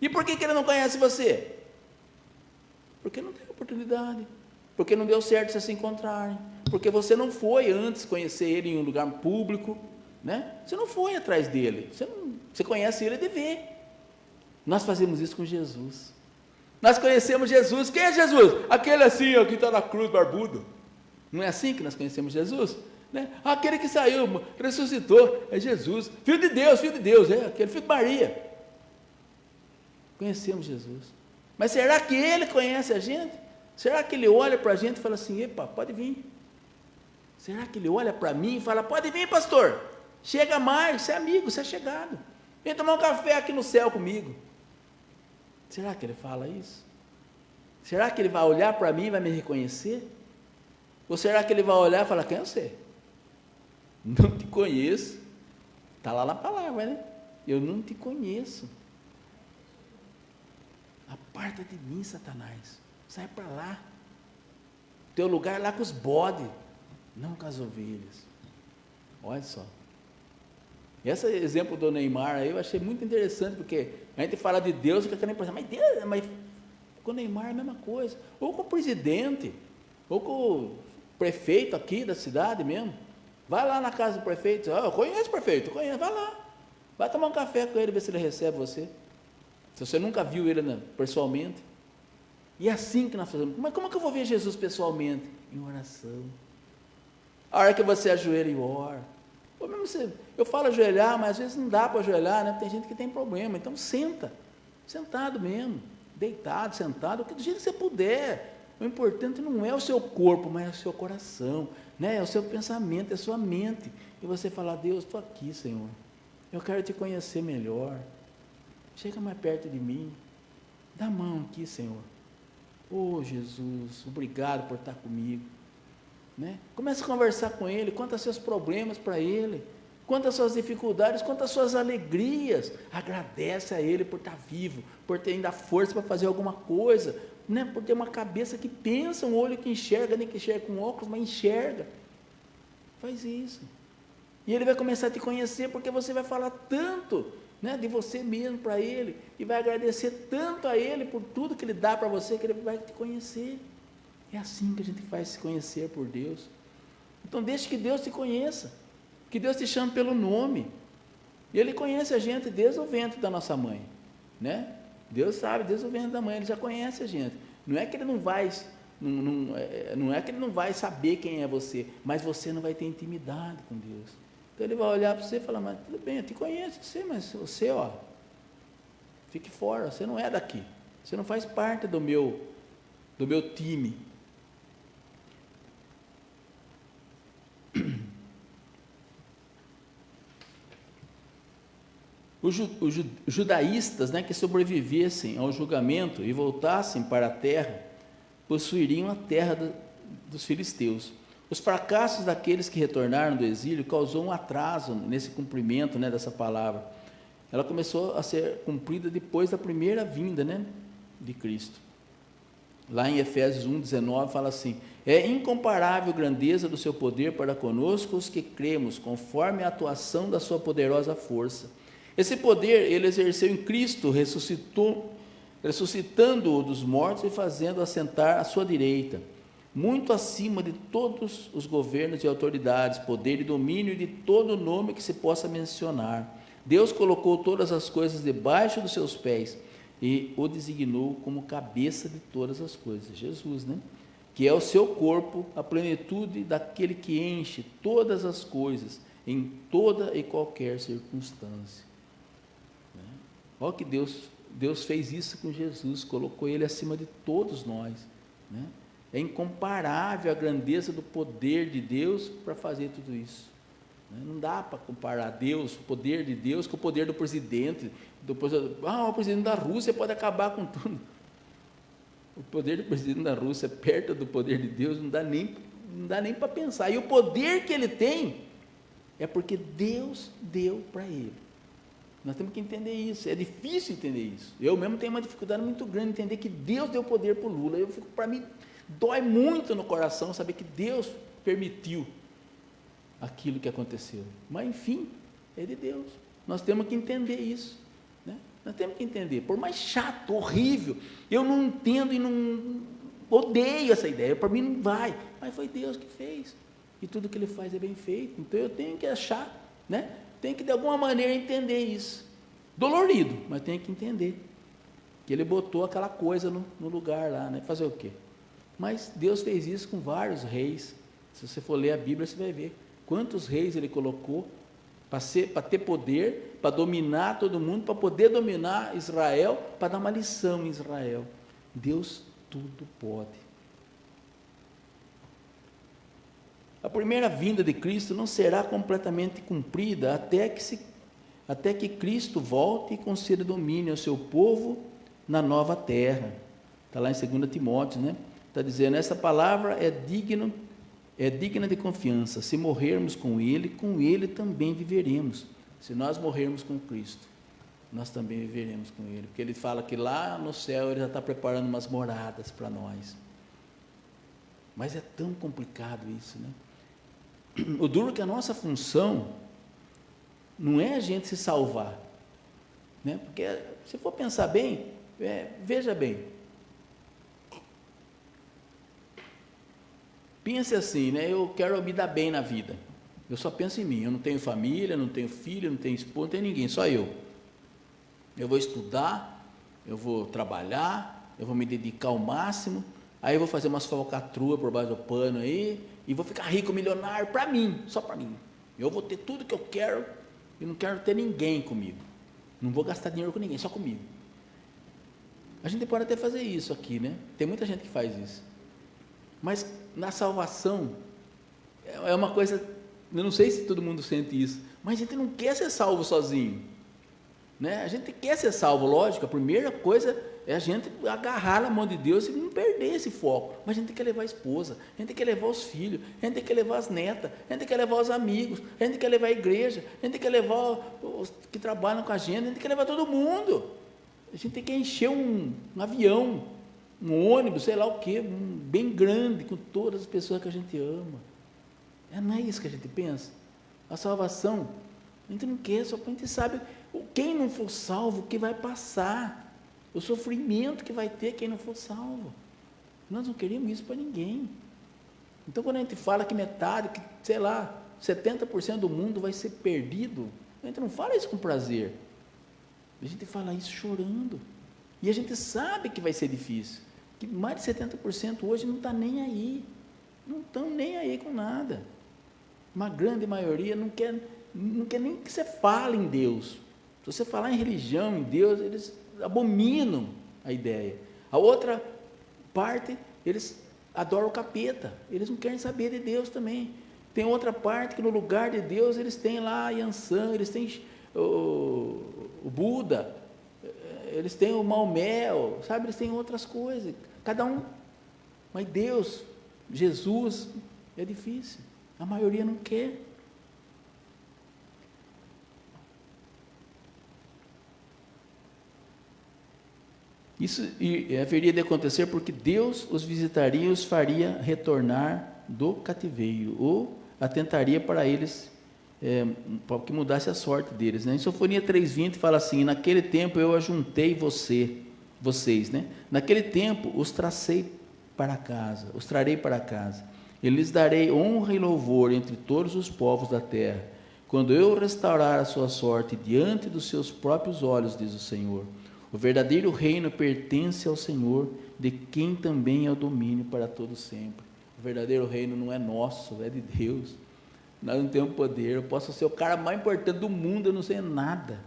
E por que ele não conhece você? Porque não teve oportunidade, porque não deu certo vocês se encontrarem, porque você não foi antes conhecer ele em um lugar público, né? Você não foi atrás dele, você conhece ele de ver. Nós fazemos isso com Jesus. Nós conhecemos Jesus. Quem é Jesus? Aquele assim, ó, que está na cruz, barbudo. Não é assim que nós conhecemos Jesus? Né? Aquele que saiu, ressuscitou, é Jesus, filho de Deus, é aquele filho de Maria. Conhecemos Jesus. Mas será que ele conhece a gente? Será que ele olha para a gente e fala assim: epa, pode vir? Será que ele olha para mim e fala: pode vir, pastor, chega mais, você é amigo, você é chegado, vem tomar um café aqui no céu comigo? Será que ele fala isso? Será que ele vai olhar para mim e vai me reconhecer? Ou será que ele vai olhar e falar: quem é você? Não te conheço. Está lá na palavra, né? Eu não te conheço. Aparta de mim, Satanás. Sai para lá. Teu lugar é lá com os bodes, não com as ovelhas. Olha só. Esse exemplo do Neymar aí eu achei muito interessante, porque a gente fala de Deus e fica querendo pensar: mas Deus, mas com o Neymar é a mesma coisa. Ou com o presidente, ou com o prefeito aqui da cidade mesmo. Vai lá na casa do prefeito: eu conheço o prefeito, conheço, vai lá, vai tomar um café com ele, ver se ele recebe você, se você nunca viu ele, né, pessoalmente. E é assim que nós fazemos. Mas como que eu vou ver Jesus pessoalmente? Em oração. A hora que você ajoelha e ora. Ou mesmo você, eu falo ajoelhar, mas às vezes não dá para ajoelhar, né? Tem gente que tem problema. Então senta, sentado mesmo, deitado, sentado, do jeito que você puder. O importante não é o seu corpo, mas é o seu coração, né? É o seu pensamento, é a sua mente. E você falar: Deus, estou aqui, Senhor. Eu quero te conhecer melhor. Chega mais perto de mim. Dá a mão aqui, Senhor. Oh, Jesus, obrigado por estar comigo. Né? Comece a conversar com Ele, conta seus problemas para Ele, conta suas dificuldades, conta suas alegrias. Agradece a Ele por estar vivo, por ter ainda força para fazer alguma coisa, né? Por ter uma cabeça que pensa, um olho que enxerga, nem que enxerga com óculos, mas enxerga. Faz isso. E Ele vai começar a te conhecer, porque você vai falar tanto, né, de você mesmo para Ele, e vai agradecer tanto a Ele por tudo que Ele dá para você, que Ele vai te conhecer. É assim que a gente faz se conhecer por Deus. Então deixe que Deus te conheça, que Deus te chame pelo nome. E Ele conhece a gente desde o ventre da nossa mãe, né? Deus sabe, desde o ventre da mãe, Ele já conhece a gente. Não é que Ele não vai, não é que Ele não vai saber quem é você, mas você não vai ter intimidade com Deus. Então Ele vai olhar para você e falar: mas tudo bem, eu te conheço, mas você, ó, fique fora, você não é daqui, você não faz parte do meu time. Os judaístas, né, que sobrevivessem ao julgamento e voltassem para a terra, possuiriam a terra dos filisteus. Os fracassos daqueles que retornaram do exílio causou um atraso nesse cumprimento, né, dessa palavra. Ela começou a ser cumprida depois da primeira vinda, né, de Cristo. Lá em Efésios 1:19 fala assim: é incomparável a grandeza do seu poder para conosco os que cremos, conforme a atuação da sua poderosa força. Esse poder Ele exerceu em Cristo, ressuscitando-o dos mortos e fazendo assentar à sua direita, muito acima de todos os governos e autoridades, poder e domínio e de todo nome que se possa mencionar. Deus colocou todas as coisas debaixo dos seus pés e o designou como cabeça de todas as coisas, Jesus, né? Que é o seu corpo, a plenitude daquele que enche todas as coisas, em toda e qualquer circunstância. Né? Olha que Deus fez isso com Jesus, colocou ele acima de todos nós. Né? É incomparável a grandeza do poder de Deus para fazer tudo isso. Né? Não dá para comparar Deus, o poder de Deus, com o poder do presidente. O presidente da Rússia pode acabar com tudo. O poder do presidente da Rússia perto do poder de Deus não dá nem para pensar. E o poder que ele tem é porque Deus deu para ele. Nós temos que entender isso. É difícil entender isso. Eu mesmo tenho uma dificuldade muito grande em entender que Deus deu poder para o Lula. Para mim, dói muito no coração saber que Deus permitiu aquilo que aconteceu. Mas, enfim, é de Deus. Nós temos que entender isso. Né? Nós temos que entender. Por mais chato, horrível, eu não entendo e não odeio essa ideia. Para mim não vai. Mas foi Deus que fez. E tudo que Ele faz é bem feito. Então eu tenho que achar, né? Tenho que de alguma maneira entender isso. Dolorido, mas tenho que entender. Que Ele botou aquela coisa no lugar lá, né? Fazer o quê? Mas Deus fez isso com vários reis. Se você for ler a Bíblia, você vai ver quantos reis Ele colocou para ter poder, para dominar todo mundo, para poder dominar Israel, para dar uma lição em Israel. Deus tudo pode. A primeira vinda de Cristo não será completamente cumprida até que Cristo volte e conceda domínio ao seu povo na nova terra. Está lá em 2 Timóteo, né? Está dizendo, essa palavra é digna de confiança. Se morrermos com Ele também viveremos. Se nós morrermos com Cristo, nós também viveremos com Ele. Porque Ele fala que lá no céu Ele já está preparando umas moradas para nós. Mas é tão complicado isso, né? O duro é que a nossa função não é a gente se salvar, né? Porque se for pensar bem, veja bem, pense assim, né? Eu quero me dar bem na vida, eu só penso em mim, eu não tenho família, não tenho filho, não tenho esposa, não tenho ninguém, só eu vou estudar, eu vou trabalhar, eu vou me dedicar ao máximo, aí eu vou fazer umas falcatruas por baixo do pano aí, e vou ficar rico, milionário, para mim, só para mim. Eu vou ter tudo que eu quero, e não quero ter ninguém comigo. Não vou gastar dinheiro com ninguém, só comigo. A gente pode até fazer isso aqui, né? Tem muita gente que faz isso. Mas na salvação, é uma coisa, eu não sei se todo mundo sente isso, mas a gente não quer ser salvo sozinho. Né? A gente quer ser salvo, lógico, a primeira coisa é a gente agarrar na mão de Deus e não perder esse foco. Mas a gente tem que levar a esposa, a gente tem que levar os filhos, a gente tem que levar as netas, a gente tem que levar os amigos, a gente tem que levar a igreja, a gente tem que levar os que trabalham com a gente, a gente tem que levar todo mundo. A gente tem que encher um avião, um ônibus, sei lá o quê, bem grande, com todas as pessoas que a gente ama. Não é isso que a gente pensa? A salvação, a gente não quer, só que a gente sabe, quem não for salvo, o que vai passar, o sofrimento que vai ter quem não for salvo. Nós não queremos isso para ninguém. Então, quando a gente fala que metade, que, sei lá, 70% do mundo vai ser perdido, a gente não fala isso com prazer. A gente fala isso chorando. E a gente sabe que vai ser difícil. Que mais de 70% hoje não está nem aí. Não estão nem aí com nada. Uma grande maioria não quer nem que você fale em Deus. Se você falar em religião, em Deus, eles abominam a ideia. A outra parte, eles adoram o capeta, eles não querem saber de Deus também. Tem outra parte que no lugar de Deus, eles têm lá Yansan, eles têm o Buda, eles têm o Maomé, sabe, eles têm outras coisas, cada um, mas Deus, Jesus, é difícil, a maioria não quer. Isso haveria de acontecer porque Deus os visitaria e os faria retornar do cativeiro, ou atentaria para eles, para que mudasse a sorte deles. Né? Em Sofonia 3,20 fala assim, naquele tempo eu ajuntei vocês, né? Naquele tempo os trarei para casa, e lhes darei honra e louvor entre todos os povos da terra, quando eu restaurar a sua sorte diante dos seus próprios olhos, diz o Senhor. O verdadeiro reino pertence ao Senhor, de quem também é o domínio para todo sempre. O verdadeiro reino não é nosso, é de Deus. Nós não temos poder. Eu posso ser o cara mais importante do mundo, eu não sei nada.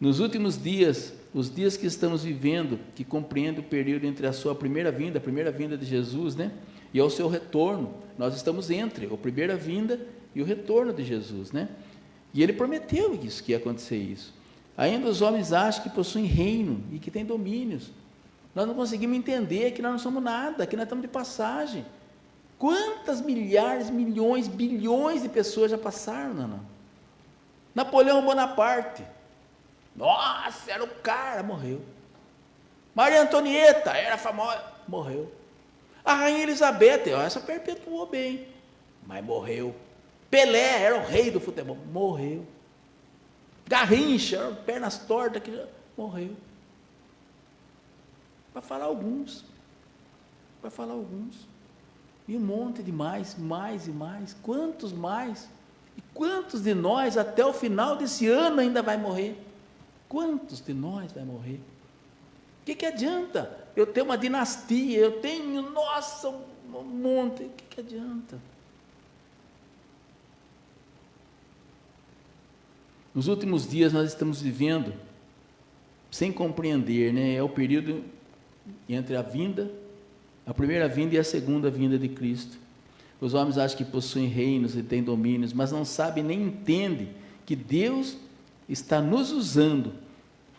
Nos últimos dias, os dias que estamos vivendo, que compreende o período entre a sua primeira vinda de Jesus, né, e ao seu retorno, nós estamos entre a primeira vinda e o retorno de Jesus, né? E ele prometeu isso, que ia acontecer isso. Ainda os homens acham que possuem reino e que têm domínios. Nós não conseguimos entender que nós não somos nada, que nós estamos de passagem. Quantas milhares, milhões, bilhões de pessoas já passaram, não? Napoleão Bonaparte, nossa, era o cara, morreu. Maria Antonieta, era famosa, morreu. A Rainha Elizabeth, essa perpetuou bem, mas morreu. Pelé, era o rei do futebol, morreu. Garrincha, pernas tortas, morreu. Para falar alguns. E um monte de mais e mais. Quantos mais? E quantos de nós até o final desse ano ainda vai morrer? Quantos de nós vai morrer? O que adianta? Eu tenho uma dinastia, eu tenho, nossa, um monte. O que adianta? Nos últimos dias nós estamos vivendo sem compreender, né? É o período entre a primeira vinda e a segunda vinda de Cristo. Os homens acham que possuem reinos e têm domínios, mas não sabem nem entendem que Deus está nos usando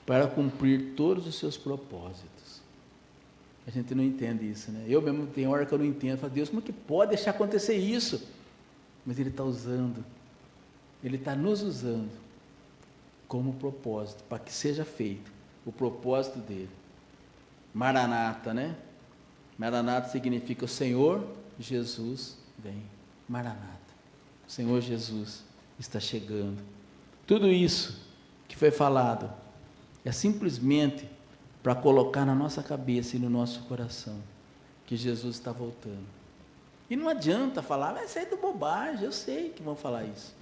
para cumprir todos os seus propósitos. A gente não entende isso, né? Eu mesmo tem hora que eu não entendo, eu falo, Deus, como que pode deixar acontecer isso? Mas Ele está usando, Ele está nos usando como propósito, para que seja feito o propósito dele. Maranata, né? Maranata significa o Senhor Jesus vem. Maranata, o Senhor Jesus está chegando. Tudo isso que foi falado é simplesmente para colocar na nossa cabeça e no nosso coração que Jesus está voltando. E não adianta falar, mas isso aí é bobagem, eu sei que vão falar isso.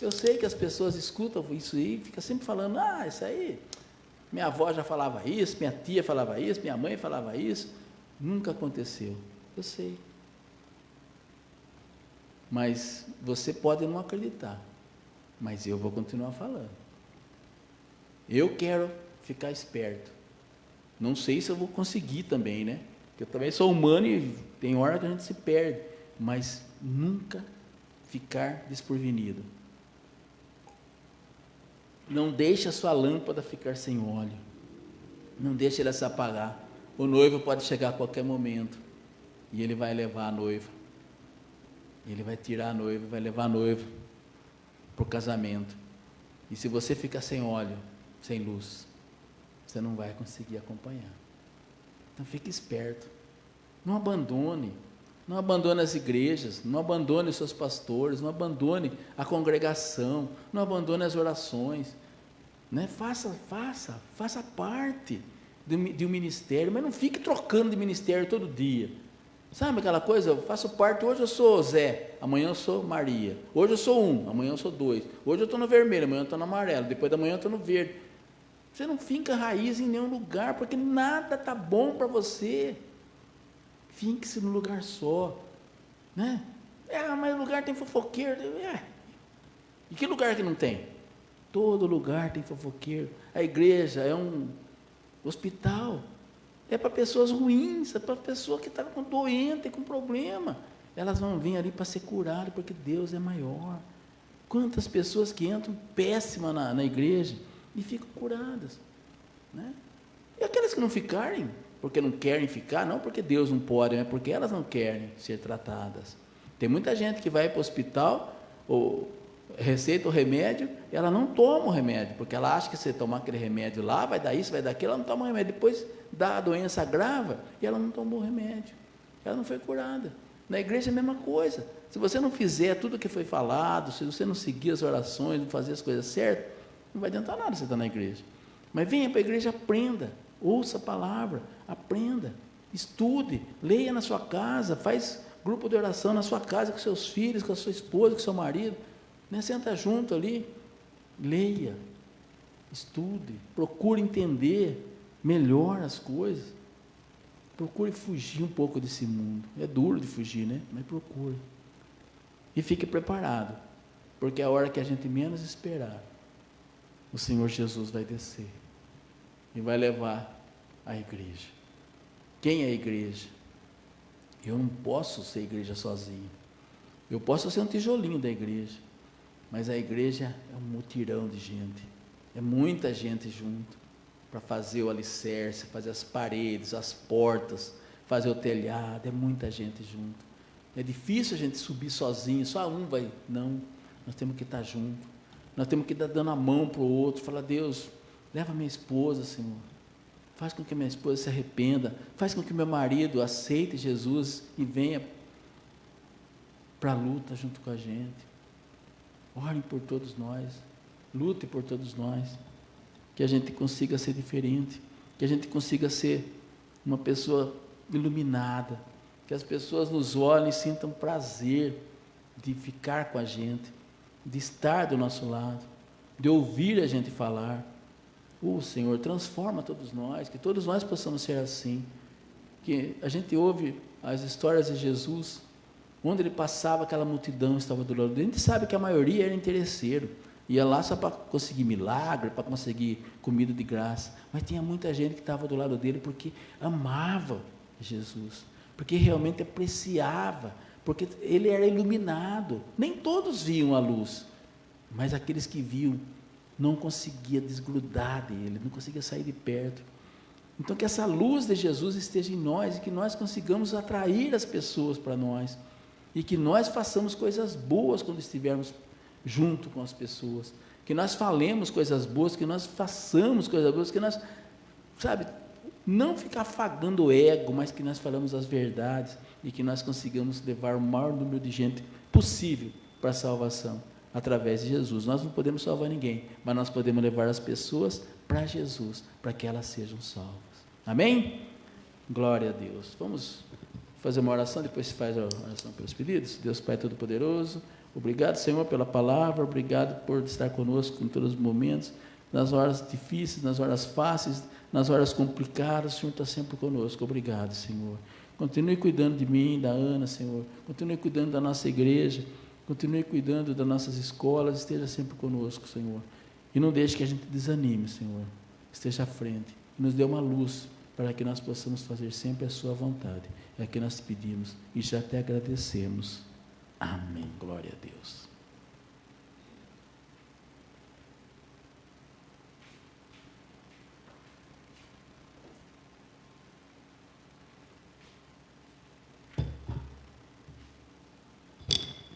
Eu sei que as pessoas escutam isso aí, fica sempre falando, isso aí, minha avó já falava isso, minha tia falava isso, minha mãe falava isso, nunca aconteceu. Eu sei. Mas você pode não acreditar, mas eu vou continuar falando. Eu quero ficar esperto. Não sei se eu vou conseguir também, né? Porque eu também sou humano e tem hora que a gente se perde, mas nunca ficar desprevenido. Não deixe a sua lâmpada ficar sem óleo. Não deixe ela se apagar. O noivo pode chegar a qualquer momento e ele vai levar a noiva. Ele vai tirar a noiva, vai levar a noiva para o casamento. E se você ficar sem óleo, sem luz, você não vai conseguir acompanhar. Então fique esperto. Não abandone. Não abandone as igrejas, não abandone os seus pastores, não abandone a congregação, não abandone as orações, né? Faça parte de um ministério, mas não fique trocando de ministério todo dia. Sabe aquela coisa? Eu faço parte, hoje eu sou Zé, amanhã eu sou Maria, hoje eu sou um, amanhã eu sou dois, hoje eu estou no vermelho, amanhã eu estou no amarelo, depois da manhã eu estou no verde. Você não fica raiz em nenhum lugar, porque nada está bom para você. Fique-se no lugar só, né? Mas o lugar tem fofoqueiro. E que lugar que não tem? Todo lugar tem fofoqueiro. A igreja é um hospital. É para pessoas ruins, é para pessoa que está doente, com problema. Elas vão vir ali para ser curadas, porque Deus é maior. Quantas pessoas que entram péssimas na igreja e ficam curadas, né? E aquelas que não ficarem, porque não querem ficar, não porque Deus não pode, é porque elas não querem ser tratadas. Tem muita gente que vai para o hospital, ou receita o remédio, ela não toma o remédio, porque ela acha que se tomar aquele remédio lá, vai dar isso, vai dar aquilo, ela não toma o remédio, depois dá a doença grave, e ela não tomou o remédio, ela não foi curada. Na igreja é a mesma coisa. Se você não fizer tudo o que foi falado, se você não seguir as orações, não fazer as coisas certas, não vai adiantar nada você estar na igreja. Mas venha para a igreja, aprenda, ouça a palavra, aprenda, estude, leia na sua casa, faz grupo de oração na sua casa, com seus filhos, com a sua esposa, com o seu marido, né? Senta junto ali, leia, Estude, procure entender melhor as coisas. Procure fugir um pouco desse mundo. É duro de fugir, né? Mas procure. E fique preparado, porque a hora que a gente menos esperar, o Senhor Jesus vai descer e vai levar a igreja. Quem é a igreja? Eu não posso ser igreja sozinho. Eu posso ser um tijolinho da igreja, mas a igreja é um mutirão de gente. É muita gente junto para fazer o alicerce, fazer as paredes, as portas, fazer o telhado. É muita gente junto. É difícil a gente subir sozinho, só um vai. Não, nós temos que estar junto. Nós temos que estar dando a mão para o outro, falar: Deus, leva minha esposa, Senhor. Faz com que minha esposa se arrependa. Faz com que meu marido aceite Jesus e venha para a luta junto com a gente. Orem por todos nós. Lutem por todos nós. Que a gente consiga ser diferente. Que a gente consiga ser uma pessoa iluminada. Que as pessoas nos olhem e sintam prazer de ficar com a gente, de estar do nosso lado, de ouvir a gente falar. Senhor, transforma todos nós, que todos nós possamos ser assim. Que a gente ouve as histórias de Jesus, onde ele passava, aquela multidão estava do lado dele. A gente sabe que a maioria era interesseiro, ia lá só para conseguir milagre, para conseguir comida de graça, mas tinha muita gente que estava do lado dele porque amava Jesus, porque realmente apreciava, porque ele era iluminado. Nem todos viam a luz, mas aqueles que viam não conseguia desgrudar dele, não conseguia sair de perto. Então que essa luz de Jesus esteja em nós, e que nós consigamos atrair as pessoas para nós, e que nós façamos coisas boas quando estivermos junto com as pessoas, que nós falemos coisas boas, que nós façamos coisas boas, que nós, não ficar afagando o ego, mas que nós falamos as verdades, e que nós consigamos levar o maior número de gente possível para a salvação, através de Jesus. Nós não podemos salvar ninguém, mas nós podemos levar as pessoas para Jesus, para que elas sejam salvas. Amém? Glória a Deus. Vamos fazer uma oração, depois se faz a oração pelos pedidos. Deus Pai Todo-Poderoso, obrigado, Senhor, pela palavra, obrigado por estar conosco em todos os momentos, nas horas difíceis, nas horas fáceis, nas horas complicadas. O Senhor está sempre conosco. Obrigado, Senhor. Continue cuidando de mim, da Ana, Senhor. Continue cuidando da nossa igreja. Continue cuidando das nossas escolas. Esteja sempre conosco, Senhor. E não deixe que a gente desanime, Senhor. Esteja à frente. E nos dê uma luz para que nós possamos fazer sempre a sua vontade. É o que nós pedimos e já até agradecemos. Amém. Glória a Deus.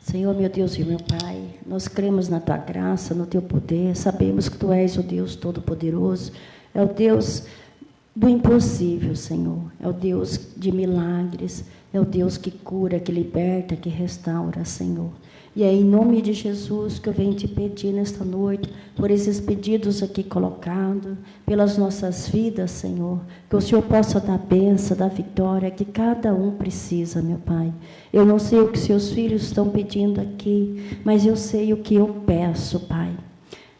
Senhor, meu Deus e meu Pai, nós cremos na Tua graça, no Teu poder, sabemos que Tu és o Deus Todo-Poderoso, é o Deus do impossível, Senhor, é o Deus de milagres, é o Deus que cura, que liberta, que restaura, Senhor. E é em nome de Jesus que eu venho te pedir nesta noite, por esses pedidos aqui colocados, pelas nossas vidas, Senhor, que o Senhor possa dar a bênção, dar a vitória que cada um precisa, meu Pai. Eu não sei o que seus filhos estão pedindo aqui, mas eu sei o que eu peço, Pai.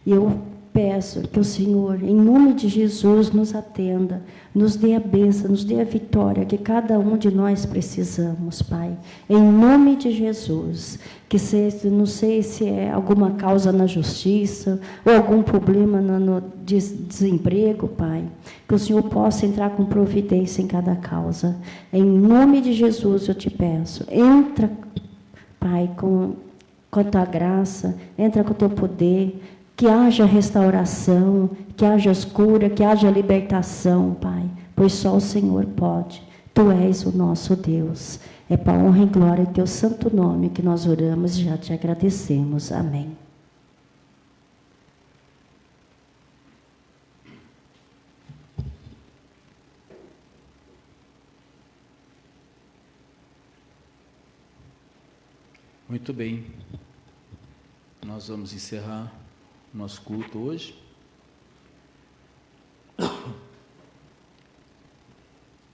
E eu peço que o Senhor, em nome de Jesus, nos atenda, nos dê a bênção, nos dê a vitória que cada um de nós precisamos, Pai. Em nome de Jesus, que seja, não sei se é alguma causa na justiça, ou algum problema no desemprego, Pai, que o Senhor possa entrar com providência em cada causa. Em nome de Jesus eu te peço, entra, Pai, com a Tua graça, entra com o Teu poder, que haja restauração, que haja cura, que haja libertação, Pai, pois só o Senhor pode. Tu és o nosso Deus. É para a honra e glória do Teu santo nome que nós oramos e já te agradecemos. Amém. Muito bem. Nós vamos encerrar nosso culto hoje.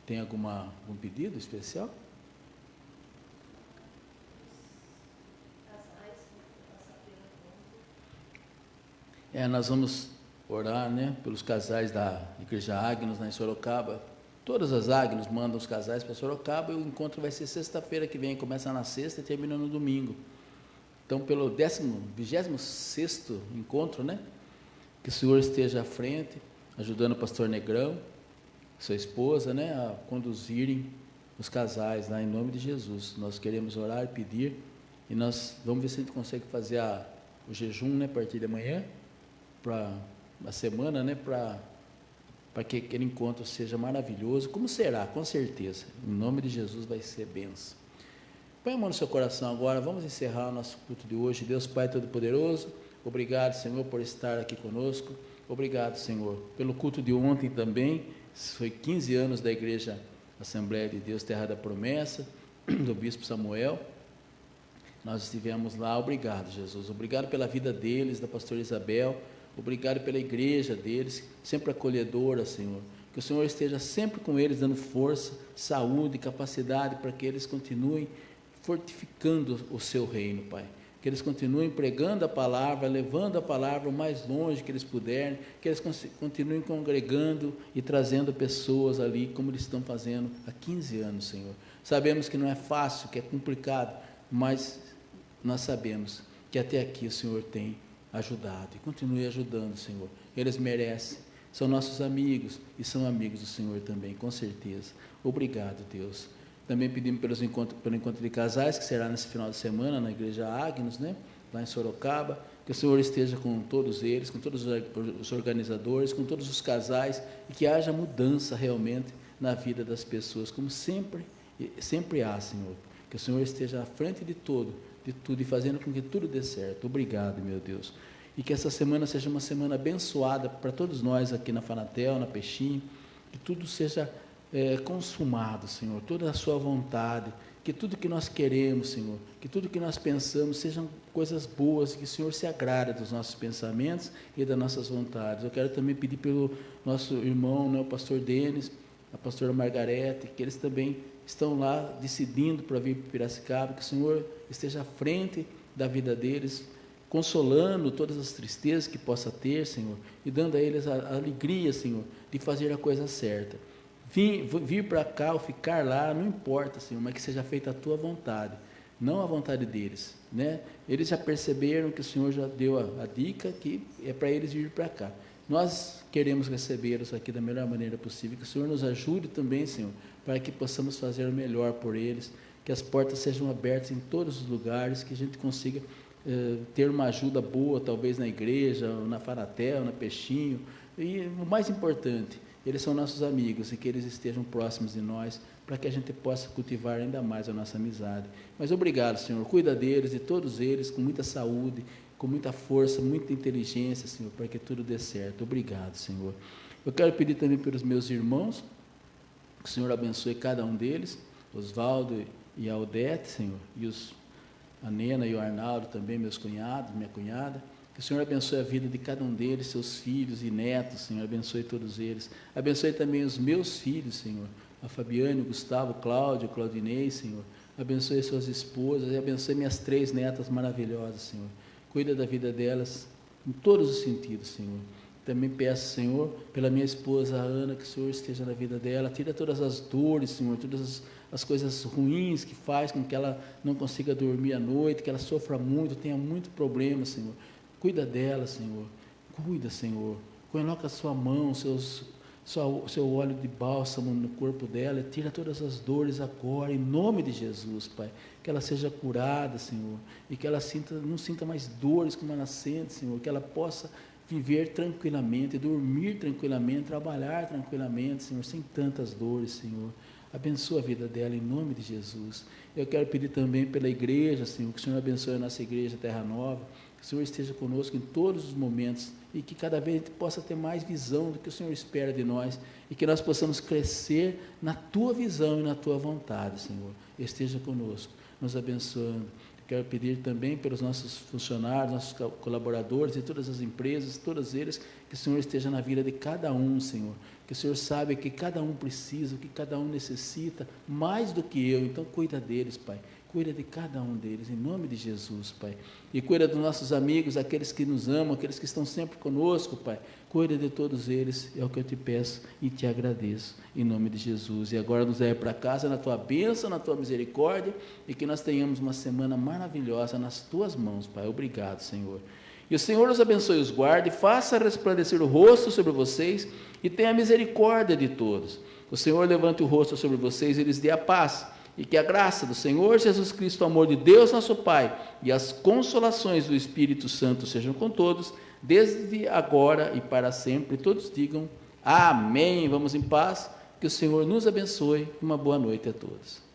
Tem algum pedido especial? Nós vamos orar, né, pelos casais da Igreja Agnus, em Sorocaba. Todas as Agnus mandam os casais para Sorocaba, e o encontro vai ser sexta-feira que vem, começa na sexta e termina no domingo. Então, pelo 26º encontro, né, que o Senhor esteja à frente, ajudando o pastor Negrão, sua esposa, né, a conduzirem os casais lá, em nome de Jesus. Nós queremos orar e pedir, e nós vamos ver se a gente consegue fazer o jejum, né, a partir de amanhã, para a semana, né, para que aquele encontro seja maravilhoso, como será, com certeza. Em nome de Jesus vai ser bênção. Põe a mão no seu coração agora, vamos encerrar o nosso culto de hoje. Deus Pai Todo-Poderoso, obrigado, Senhor, por estar aqui conosco. Obrigado, Senhor, pelo culto de ontem também. Foi 15 anos da Igreja Assembleia de Deus Terra da Promessa, do Bispo Samuel. Nós estivemos lá. Obrigado, Jesus. Obrigado pela vida deles, da pastora Isabel. Obrigado pela igreja deles, sempre acolhedora, Senhor. Que o Senhor esteja sempre com eles, dando força, saúde, capacidade, para que eles continuem fortificando o seu reino, Pai. Que eles continuem pregando a palavra, levando a palavra o mais longe que eles puderem, que eles continuem congregando e trazendo pessoas ali, como eles estão fazendo há 15 anos, Senhor. Sabemos que não é fácil, que é complicado, mas nós sabemos que até aqui o Senhor tem ajudado, e continue ajudando, Senhor. Eles merecem, são nossos amigos, e são amigos do Senhor também, com certeza. Obrigado, Deus. Também pedimos pelo encontro de casais, que será nesse final de semana, na Igreja Agnus, né, lá em Sorocaba. Que o Senhor esteja com todos eles, com todos os organizadores, com todos os casais, e que haja mudança realmente na vida das pessoas, como sempre há, Senhor. Que o Senhor esteja à frente de tudo, e fazendo com que tudo dê certo. Obrigado, meu Deus. E que essa semana seja uma semana abençoada para todos nós aqui na Fanatel, na Peixinho, que tudo seja consumado, Senhor, toda a sua vontade, que tudo que nós queremos, Senhor, que tudo que nós pensamos sejam coisas boas, que o Senhor se agrade dos nossos pensamentos e das nossas vontades. Eu quero também pedir pelo nosso irmão, né, o pastor Denis, a pastora Margarete, que eles também estão lá decidindo para vir para Piracicaba, que o Senhor esteja à frente da vida deles, consolando todas as tristezas que possa ter, Senhor, e dando a eles a alegria, Senhor, de fazer a coisa certa. Vir para cá ou ficar lá, não importa, Senhor, mas que seja feita a Tua vontade, não a vontade deles, né? Eles já perceberam que o Senhor já deu a dica, que é para eles vir para cá. Nós queremos recebê-los aqui da melhor maneira possível, que o Senhor nos ajude também, Senhor, para que possamos fazer o melhor por eles, que as portas sejam abertas em todos os lugares, que a gente consiga ter uma ajuda boa, talvez na igreja, na Fanatel, na Peixinho, e o mais importante, eles são nossos amigos, e que eles estejam próximos de nós, para que a gente possa cultivar ainda mais a nossa amizade. Mas obrigado, Senhor, cuida deles, de todos eles, com muita saúde, com muita força, muita inteligência, Senhor, para que tudo dê certo. Obrigado, Senhor. Eu quero pedir também pelos meus irmãos, que o Senhor abençoe cada um deles, Osvaldo e a Odete, Senhor, e a Nena e o Arnaldo também, meus cunhados, minha cunhada. Que o Senhor abençoe a vida de cada um deles, seus filhos e netos, Senhor, abençoe todos eles. Abençoe também os meus filhos, Senhor, a Fabiane, o Gustavo, o Cláudio, o Claudinei, Senhor. Abençoe suas esposas e abençoe minhas 3 netas maravilhosas, Senhor. Cuida da vida delas em todos os sentidos, Senhor. Também peço, Senhor, pela minha esposa, a Ana, que o Senhor esteja na vida dela, tira todas as dores, Senhor, todas as coisas ruins que faz com que ela não consiga dormir à noite, que ela sofra muito, tenha muito problema, Senhor. Cuida dela, Senhor. Cuida, Senhor. Coloca a sua mão, seu óleo de bálsamo no corpo dela, e tira todas as dores agora, em nome de Jesus, Pai. Que ela seja curada, Senhor, e que ela não sinta mais dores como ela sente, Senhor, que ela possa viver tranquilamente, dormir tranquilamente, trabalhar tranquilamente, Senhor, sem tantas dores, Senhor. Abençoa a vida dela em nome de Jesus. Eu quero pedir também pela igreja, Senhor, que o Senhor abençoe a nossa igreja Terra Nova, que o Senhor esteja conosco em todos os momentos e que cada vez a gente possa ter mais visão do que o Senhor espera de nós e que nós possamos crescer na Tua visão e na Tua vontade, Senhor. Esteja conosco, nos abençoando. Quero pedir também pelos nossos funcionários, nossos colaboradores e todas as empresas, todos eles, que o Senhor esteja na vida de cada um, Senhor. Que o Senhor sabe que cada um precisa, que cada um necessita, mais do que eu. Então, cuida deles, Pai. Cuida de cada um deles, em nome de Jesus, Pai. E cuida dos nossos amigos, aqueles que nos amam, aqueles que estão sempre conosco, Pai. Cuida de todos eles, é o que eu te peço e te agradeço, em nome de Jesus. E agora nos leve para casa na tua bênção, na tua misericórdia, e que nós tenhamos uma semana maravilhosa nas tuas mãos, Pai. Obrigado, Senhor. E o Senhor os abençoe e os guarde, faça resplandecer o rosto sobre vocês e tenha misericórdia de todos. O Senhor levante o rosto sobre vocês e lhes dê a paz. E que a graça do Senhor Jesus Cristo, o amor de Deus nosso Pai e as consolações do Espírito Santo sejam com todos, desde agora e para sempre. Todos digam amém. Vamos em paz, que o Senhor nos abençoe. Uma boa noite a todos.